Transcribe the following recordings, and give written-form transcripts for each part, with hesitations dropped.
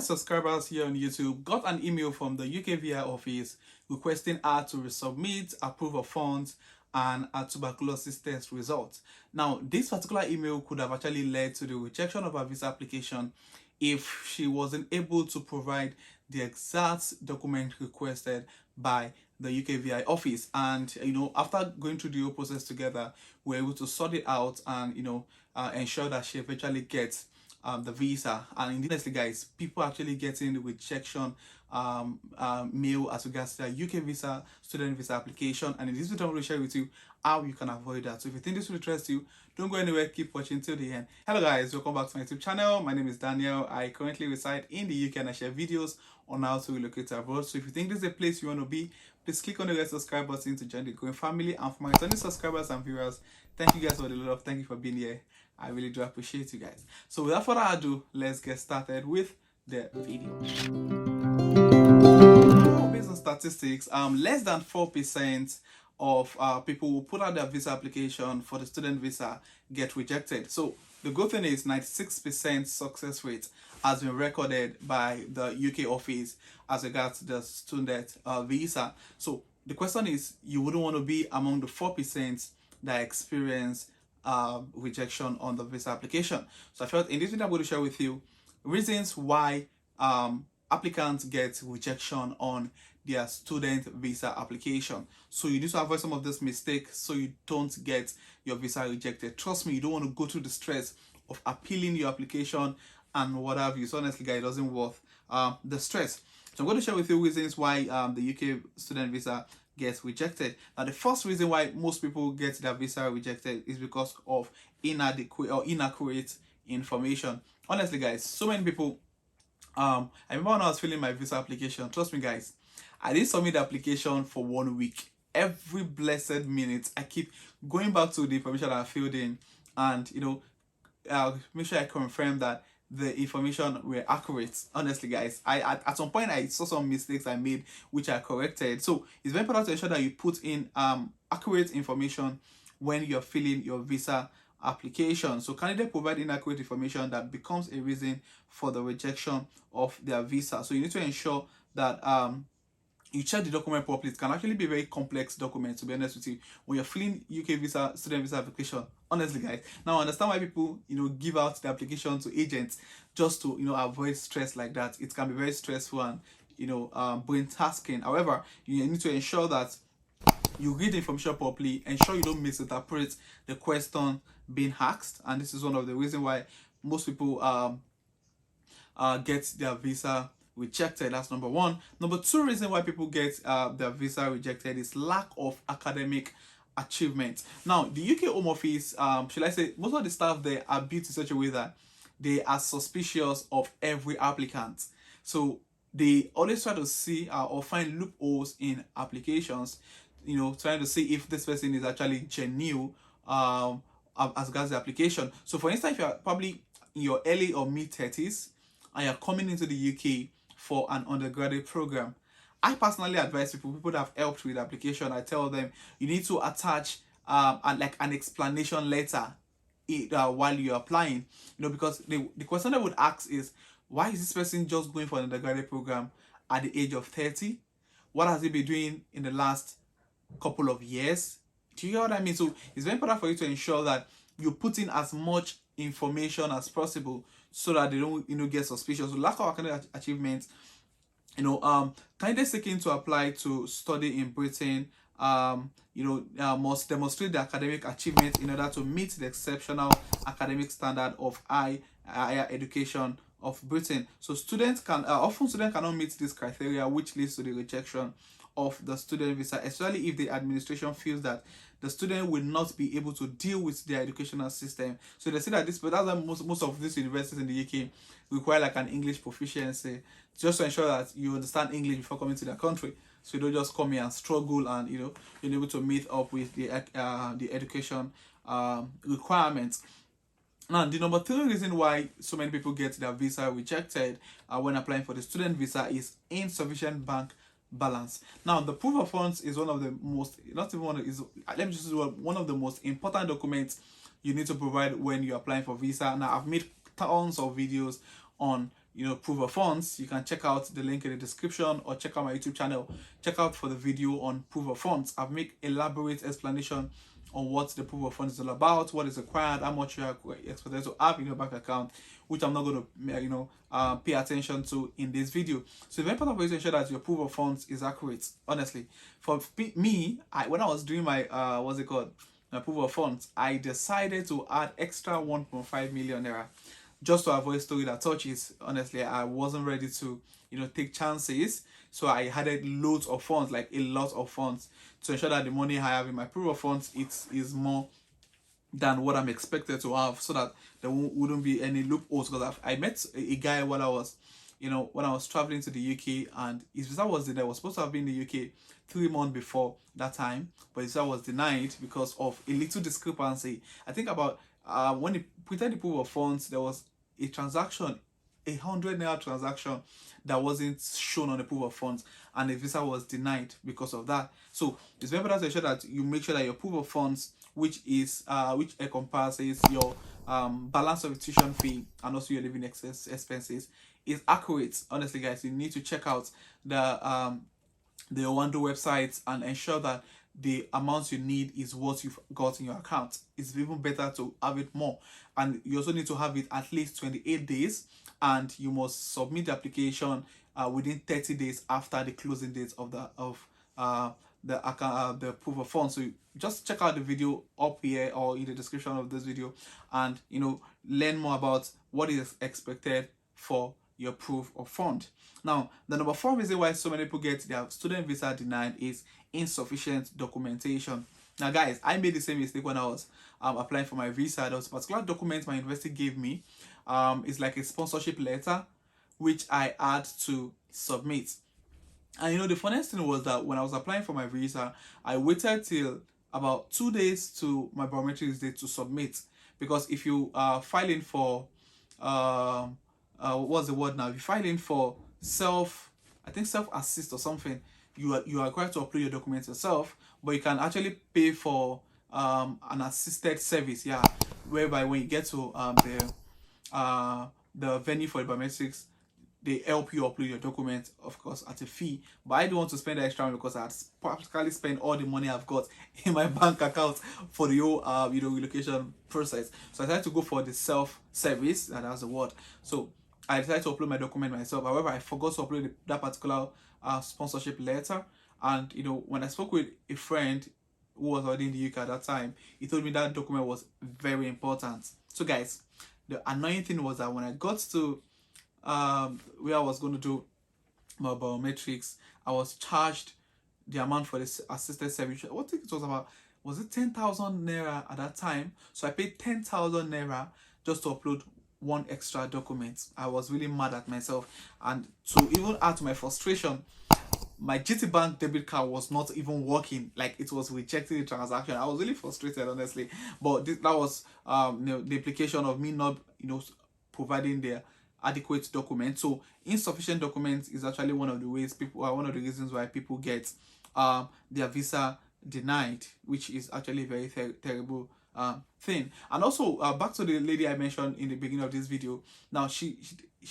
my subscribers here on YouTube got an email from the UK VI office requesting her to resubmit a proof of funds and a tuberculosis test result. Now, this particular email could have actually led to the rejection of her visa application if she wasn't able to provide the exact document requested by the UK VI office. And after going through the whole process together, we're able to sort it out and ensure that she eventually gets the visa. And honestly, guys, people actually getting the rejection mail as regards to the UK visa, student visa application. And in this video, I'm going to share with you how you can avoid that. So if you think this will interest you, don't go anywhere, keep watching till the end. Hello guys, welcome back to my YouTube channel. My name is Daniel. I currently reside in the UK and I share videos on how to relocate abroad. So if you think this is a place you want to be, please click on the red subscribe button to join the growing family. And for my returning subscribers and viewers, thank you guys for the love. Thank you for being here. I really do appreciate you guys. So without further ado, let's get started with the video. Based on statistics, less than 4% of people who put out their visa application for the student visa get rejected. So the good thing is 96% success rate has been recorded by the UK office as regards to the student visa. So the question is, you wouldn't want to be among the 4% that experience rejection on the visa application. So I felt in this video I'm going to share with you reasons why applicants get rejection on their student visa application. So you need to avoid some of this mistakes so you don't get your visa rejected. Trust me, you don't want to go through the stress of appealing your application and what have you. So honestly, guys, it doesn't worth the stress. So I'm going to share with you reasons why the UK student visa gets rejected. Now, the first reason why most people get their visa rejected is because of inadequate or inaccurate information. Honestly, guys, so many people. I remember when I was filling my visa application. Trust me, guys, I didn't submit the application for 1 week. Every blessed minute, I keep going back to the information I filled in, and make sure I confirm that the information were accurate. Honestly, guys, at some point I saw some mistakes I made which I corrected. So it's very important to ensure that you put in accurate information when you're filling your visa application. So candidates provide inaccurate information that becomes a reason for the rejection of their visa. So you need to ensure that you check the document properly. It can actually be a very complex document, to be honest with you, when you're filling UK visa, student visa application. Honestly, guys, now I understand why people give out the application to agents just to avoid stress like that. It can be very stressful and brain tasking. However, you need to ensure that you read the information properly, ensure you don't misinterpret the question being asked, and this is one of the reasons why most people get their visa rejected. That's number one. Number two reason why people get their visa rejected is lack of academic achievement. Now, the UK Home Office, should I say, most of the staff there are built in such a way that they are suspicious of every applicant. So they always try to see or find loopholes in applications, trying to see if this person is actually genuine as regards the application. So for instance, if you're probably in your early or mid 30s and you're coming into the UK for an undergraduate program, I personally advise people that have helped with the application, I tell them you need to attach like an explanation letter while you're applying, because the question I would ask is, why is this person just going for an undergraduate program at the age of 30? What has he been doing in the last couple of years? Do you hear what I mean? So it's very important for you to ensure that you put in as much information as possible so that they don't get suspicious. So lack of academic achievements, candidates seeking to apply to study in Britain must demonstrate the academic achievement in order to meet the exceptional academic standard of higher education of Britain. So students cannot meet this criteria, which leads to the rejection of the student visa, especially if the administration feels that the student will not be able to deal with their educational system. So they say that that's why most of these universities in the UK require like an English proficiency, just to ensure that you understand English before coming to their country. So you don't just come here and struggle and you're able to meet up with the education requirements. Now, the number three reason why so many people get their visa rejected when applying for the student visa is insufficient bank balance. Now, the proof of funds is one of the most, one of the most important documents you need to provide when you're applying for visa. Now, I've made tons of videos on proof of funds, you can check out the link in the description, or check out my YouTube channel. Check out for the video on proof of funds. I've made elaborate explanation on what the proof of funds is all about, what is required, how much you are expected to have in your bank account, which I'm not going to pay attention to in this video. So it's very important for you to ensure that your proof of funds is accurate. Honestly, for me, when I was doing my my proof of funds, I decided to add extra 1.5 million naira just to avoid story that touches. Honestly, I wasn't ready to take chances, so I added loads of funds, like a lot of funds, to ensure that the money I have in my proof of funds is more than what I'm expected to have, so that there wouldn't be any loopholes. Because I met a guy while I was when I was traveling to the UK, and his visa was denied. I was supposed to have been in the UK 3 months before that time, but his visa was denied because of a little discrepancy. I think about when he printed the proof of funds, there was a transaction, 100 naira transaction, that wasn't shown on the proof of funds, and the visa was denied because of that. So it's very important to ensure that you make sure that your proof of funds, which encompasses your balance of tuition fee and also your living expenses, is accurate. Honestly, guys, you need to check out the Owando website and ensure that the amount you need is what you've got in your account. It's even better to have it more, and you also need to have it at least 28 days, and you must submit the application within 30 days after the closing date of the proof of funds. So just check out the video up here or in the description of this video, and learn more about what is expected for your proof of fund. Now, the number 4 reason why so many people get their student visa denied is insufficient documentation. Now, guys, I made the same mistake when I was applying for my visa. There was a particular document my university gave me. It's like a sponsorship letter, which I had to submit. And the funniest thing was that when I was applying for my visa, I waited till about 2 days to my biometrics date to submit. Because if you are filing for what's the word now? If you file in for self-assist or something, you are required to upload your documents yourself, but you can actually pay for an assisted service, whereby when you get to the venue for the biometrics, they help you upload your documents, of course, at a fee. But I don't want to spend the extra money because I had practically spent all the money I've got in my bank account for the whole relocation process. So I decided to go for the self-service, and that's the word. So I decided to upload my document myself. However, I forgot to upload that particular sponsorship letter. And when I spoke with a friend who was already in the UK at that time, he told me that document was very important. So guys, the annoying thing was that when I got to where I was going to do my biometrics, I was charged the amount for this assisted service. What think it was about? Was it 10,000 naira at that time? So I paid 10,000 naira just to upload one extra document. I was really mad at myself, and to even add to my frustration, my GT Bank debit card was not even working. Like, it was rejecting the transaction. I was really frustrated, honestly. But that was the implication of me not providing the adequate documents. So insufficient documents is actually one of the reasons why people get their visa denied, which is actually a very terrible thing. And also back to the lady I mentioned in the beginning of this video. Now she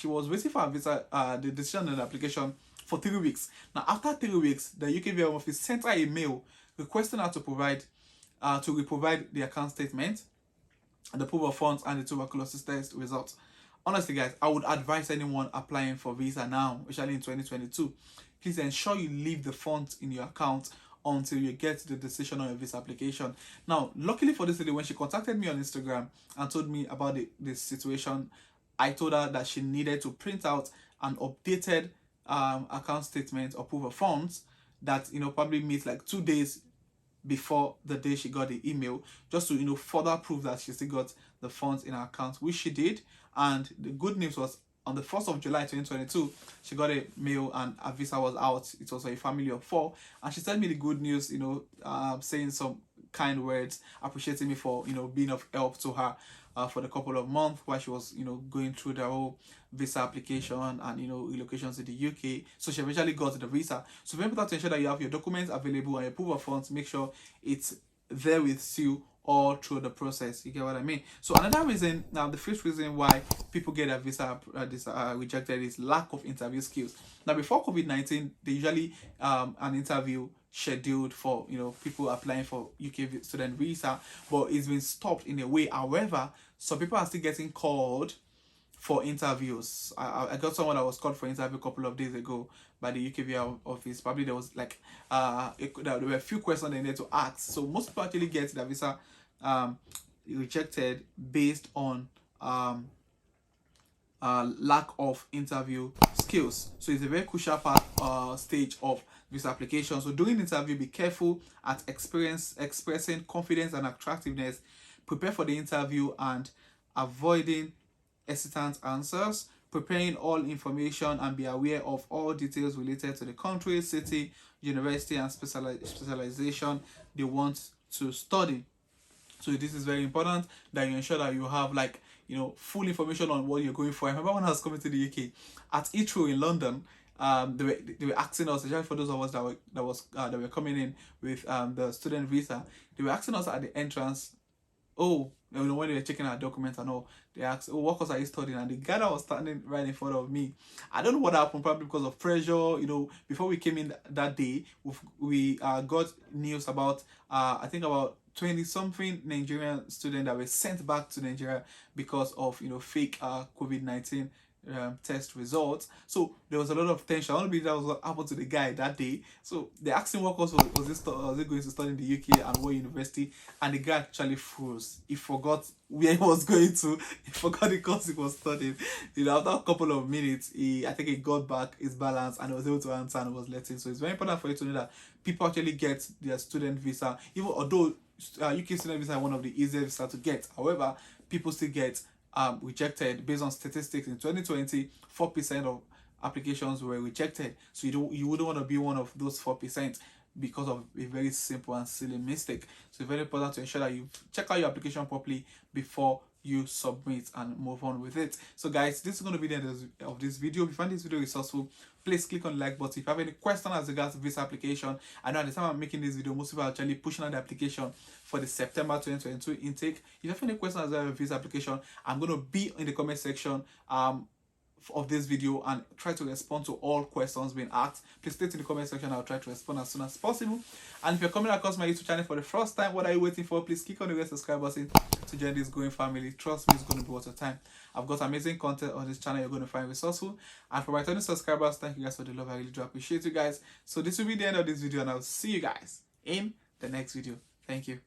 was waiting for her visa, the decision and the application, for 3 weeks. Now after 3 weeks, the UK Home Office sent her a mail requesting her to provide the account statement, the proof of funds, and the tuberculosis test results. Honestly, guys, I would advise anyone applying for visa now, especially in 2022, please ensure you leave the funds in your account until you get the decision on your visa application. Now, luckily for this lady, when she contacted me on Instagram and told me about this situation, I told her that she needed to print out an updated account statement or proof of funds that probably meets like 2 days before the day she got the email, just to further prove that she still got the funds in her account, which she did. And the good news was, on the 1st of July 2022, she got a mail and her visa was out. It was a family of 4, and she sent me the good news, saying some kind words, appreciating me for being of help to her for the couple of months while she was going through the whole visa application and relocation to the UK. So she eventually got the visa. So very important to ensure that you have your documents available and your proof of funds. Make sure it's there with you all through the process. You get what I mean? So another reason, now the fifth reason why people get a visa rejected is lack of interview skills. Now before COVID-19, they usually an interview scheduled for people applying for UK student visa, but it's been stopped in a way. However, some people are still getting called for interviews. I got someone that was called for interview a couple of days ago by the UK visa office. Probably there was like there were a few questions they needed to ask. So most people actually get their visa rejected based on lack of interview skills. So it's a very crucial part stage of visa application. So during the interview, be careful at expressing confidence and attractiveness. Prepare for the interview and avoiding hesitant answers. Preparing all information and be aware of all details related to the country, city, university, and specialization they want to study. So this is very important that you ensure that you have full information on what you're going for. I remember when I was coming to the UK at Heathrow in London, they were asking us, especially for those of us that were coming in with the student visa, they were asking us at the entrance, when they were checking our documents and all, they asked, what course are you studying? And the guy that was standing right in front of me, I don't know what happened, probably because of pressure. Before we came in that day, we got news about I think about 20-something Nigerian students that were sent back to Nigeria because of fake COVID-19 test results. So there was a lot of tension. I don't believe that was what happened to the guy that day. So they asked him what course was he going to study in the UK and what university, and the guy actually froze. He forgot where he was going to. He forgot the course he was studying. After a couple of minutes, I think he got back his balance and was able to answer and was let in. So it's very important for you to know that people actually get their student visa, even although UK student visa is one of the easiest visa to get. However, people still get rejected based on statistics. In 2020, 4% of applications were rejected. So you wouldn't want to be one of those 4% because of a very simple and silly mistake. So it's very important to ensure that you check out your application properly before you submit and move on with it. So guys, this is going to be the end of this video. If you find this video resourceful, please click on the like button. If you have any question as regards to visa application, I know at the time I'm making this video, most people are actually pushing out the application for the September 2022 intake. If you have any questions as well as visa application, I'm going to be in the comment section of this video and try to respond to all questions being asked. Please state in the comment section. I'll try to respond as soon as possible. And if you're coming across my YouTube channel for the first time, what are you waiting for? Please click on the red subscribe button to join this growing family. Trust me, it's going to be worth your time. I've got amazing content on this channel you're going to find resourceful. And for my 20 subscribers, thank you guys for the love. I really do appreciate you guys. So this will be the end of this video, and I'll see you guys in the next video. Thank you.